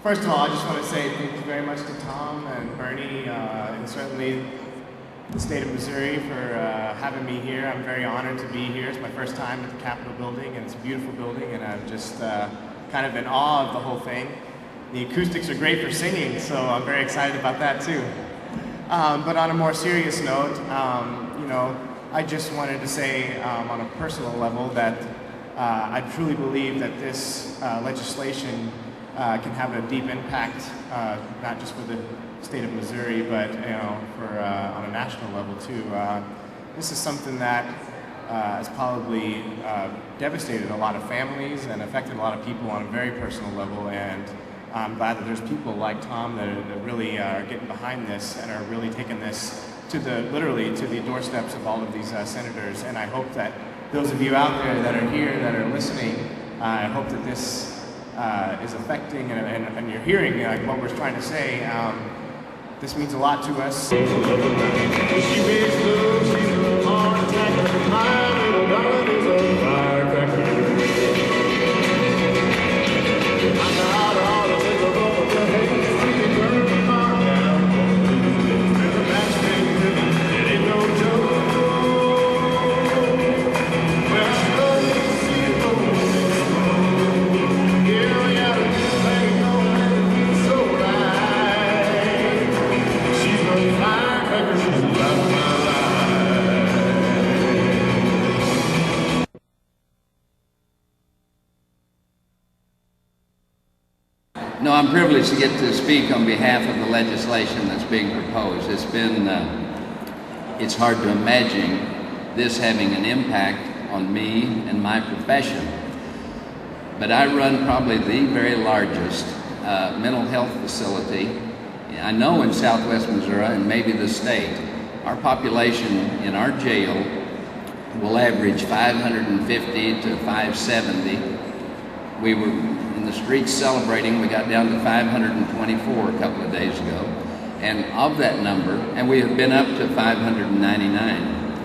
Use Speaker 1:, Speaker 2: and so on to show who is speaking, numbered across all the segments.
Speaker 1: First of all, I just want to say thank you very much to Tom and Bernie, and certainly the state of Missouri for having me here. I'm very honored to be here. It's my first time at the Capitol building, and it's a beautiful building, and I'm just kind of in awe of the whole thing. The acoustics are great for singing, so I'm very excited about that too. But on a more serious note, I just wanted to say on a personal level that I truly believe that this legislation can have a deep impact, not just for the state of Missouri, but for on a national level too. This is something that has probably devastated a lot of families and affected a lot of people on a very personal level, and I'm glad that there's people like Tom that really are getting behind this and are really taking this to literally to the doorsteps of all of these senators. And I hope that those of you out there that are here, that are listening, I hope that this is affecting and you're hearing what we're trying to say. This means a lot to us.
Speaker 2: No, I'm privileged to get to speak on behalf of the legislation that's being proposed. It's hard to imagine this having an impact on me and my profession. But I run probably the very largest mental health facility, I know, in Southwest Missouri and maybe the state. Our population in our jail will average 550 to 570. We were in the streets celebrating. We got down to 524 a couple of days ago. And of that number, and we have been up to 599,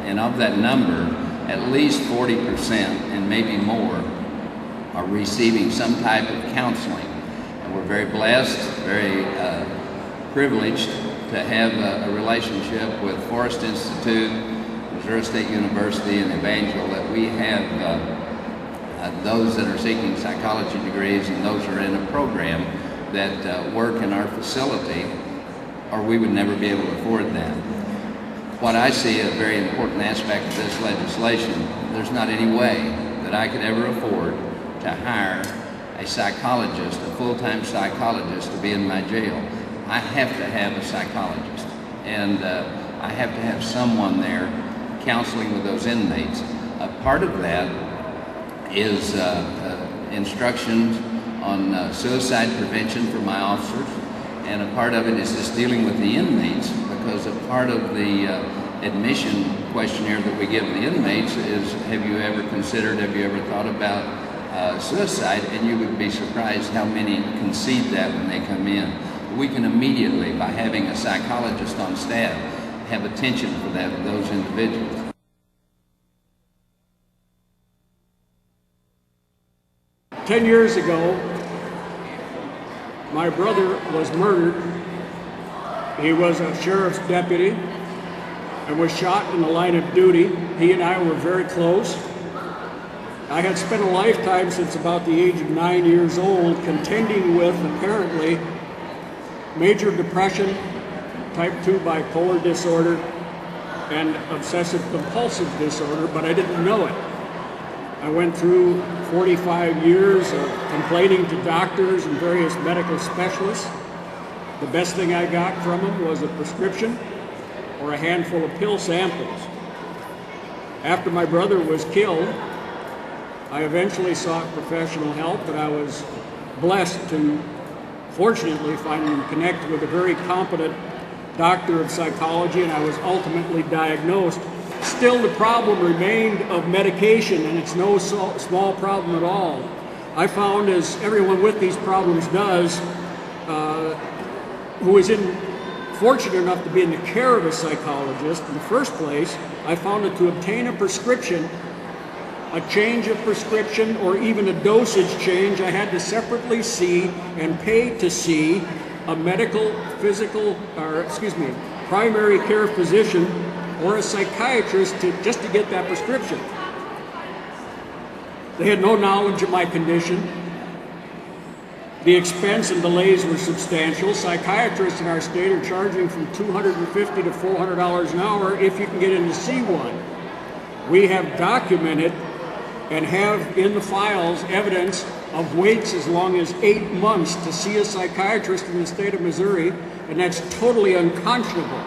Speaker 2: and of that number, at least 40% and maybe more are receiving some type of counseling. And we're very blessed, very privileged to have a relationship with Forest Institute, Missouri State University, and Evangel, that we have those that are seeking psychology degrees and those who are in a program that work in our facility, or we would never be able to afford that. What I see a very important aspect of this legislation, there's not any way that I could ever afford to hire a psychologist, a full-time psychologist, to be in my jail. I have to have a psychologist, and I have to have someone there counseling with those inmates. A part of that is instructions on suicide prevention for my officers, and a part of it is just dealing with the inmates, because a part of the admission questionnaire that we give the inmates is, have you ever thought about suicide? And you would be surprised how many concede that when they come in. We can immediately, by having a psychologist on staff, have attention for those individuals.
Speaker 3: 10 years ago, my brother was murdered. He was a sheriff's deputy and was shot in the line of duty. He and I were very close. I had spent a lifetime since about the age of 9 years old contending with, apparently, major depression, type 2 bipolar disorder, and obsessive compulsive disorder, but I didn't know it. I went through 45 years of complaining to doctors and various medical specialists. The best thing I got from them was a prescription or a handful of pill samples. After my brother was killed, I eventually sought professional help, and I was blessed to, fortunately, find and connect with a very competent doctor of psychology, and I was ultimately diagnosed. Still, the problem remained of medication, and it's no small problem at all. I found, as everyone with these problems does, who is fortunate enough to be in the care of a psychologist in the first place, I found that to obtain a prescription a change of prescription or even a dosage change, I had to separately see and pay to see a primary care physician or a psychiatrist just to get that prescription. They had no knowledge of my condition. The expense and delays were substantial. Psychiatrists in our state are charging from $250 to $400 an hour if you can get in to see one. We have documented and have in the files evidence of waits as long as 8 months to see a psychiatrist in the state of Missouri, and that's totally unconscionable.